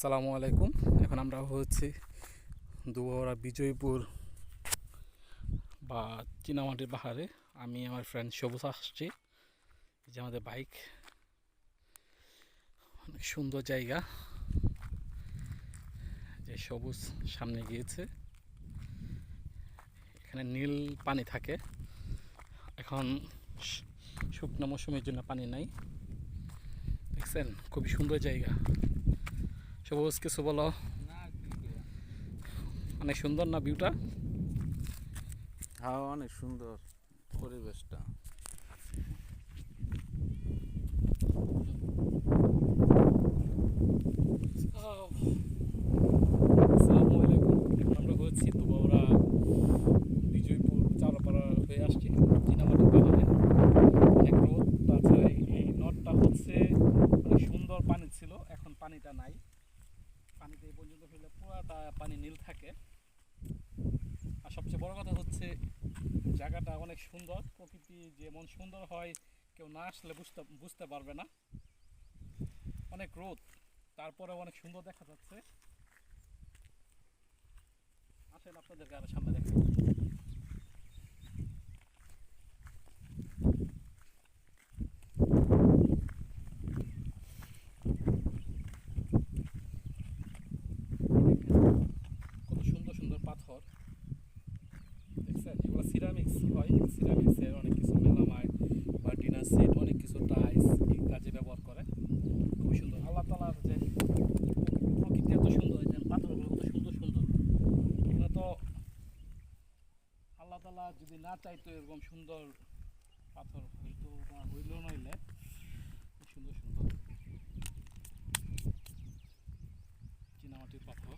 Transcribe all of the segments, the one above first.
আসসালামু আলাইকুম। এখন আমরা হচ্ছে দুবরা বিজয়পুর বা চীনামাটির পাহাড়ে। আমি আমার ফ্রেন্ড সবুজ আসছি। যে আমাদের বাইক, অনেক সুন্দর জায়গা। যে সবুজ সামনে গিয়েছে, এখানে নীল পানি থাকে। এখন শুকনো মৌসুমের জন্য পানি নাই, দেখছেন? খুবই সুন্দর জায়গা। সবুজ কিছু বলো। অনেক সুন্দর না ভিউটা? হ্যাঁ, অনেক সুন্দর পরিবেশটা। আসসালামু আলাইকুম। এখন আমরা হচ্ছি দুবরা বিজয়পুর চাওড়াপাড়া হয়ে আসছি চীনামাটির পাহাড়ে। অনেক রোদ, তাছাড়া এই নদটা হচ্ছে অনেক সুন্দর পানি ছিল, এখন পানিটা নাই। পানিতে এই পর্যন্ত হইলে পুরাটা পানি নীল থাকে। আর সবচেয়ে বড় কথা হচ্ছে জায়গাটা অনেক সুন্দর। প্রকৃতি যেমন সুন্দর হয়, কেউ না আসলে বুঝতে পারবে না। অনেক রোদ, তারপরে অনেক সুন্দর দেখা যাচ্ছে। আসেন আপনাদেরকে আরো সামনে দেখেন। কত সুন্দর সুন্দর পাথর, দেখছেন? এগুলো সিরামিক্স হয়। সিরামিক্সের অনেক কিছু মেলামাইট বা ডিনার সেট, অনেক কিছু টাইলস এই কাজে ব্যবহার করে। খুবই সুন্দর। আল্লাহ তালার যে প্রকৃতি এত সুন্দর, যে পাথরগুলো কত সুন্দর সুন্দর। এখানে তো আল্লাহ তালা যদি না চাইতো এরকম সুন্দর পাথর হইতো বা হইল নইলে। খুব সুন্দর সুন্দর চীনামাটির পাথর।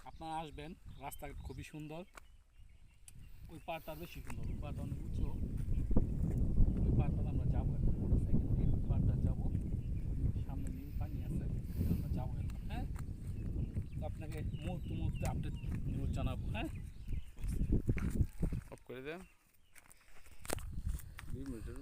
আপনারা আসবেন, রাস্তাঘাট খুবই সুন্দর। ওই পাড়টা বেশি সুন্দর, ওই পাড়টা অনেক উঁচু। ওই পাড়টা আমরা যাবো এখন মোটরসাইকেল দিয়ে। ওই পাড়টা যাবো, সামনে নীল পানি আছে, আমরা যাবো এখন। হ্যাঁ, তো আপনাকে মুহূর্তে মুহূর্তে আপডেট নিউজ জানাবো। হ্যাঁ, অফ করে দেন 2 মিনিটের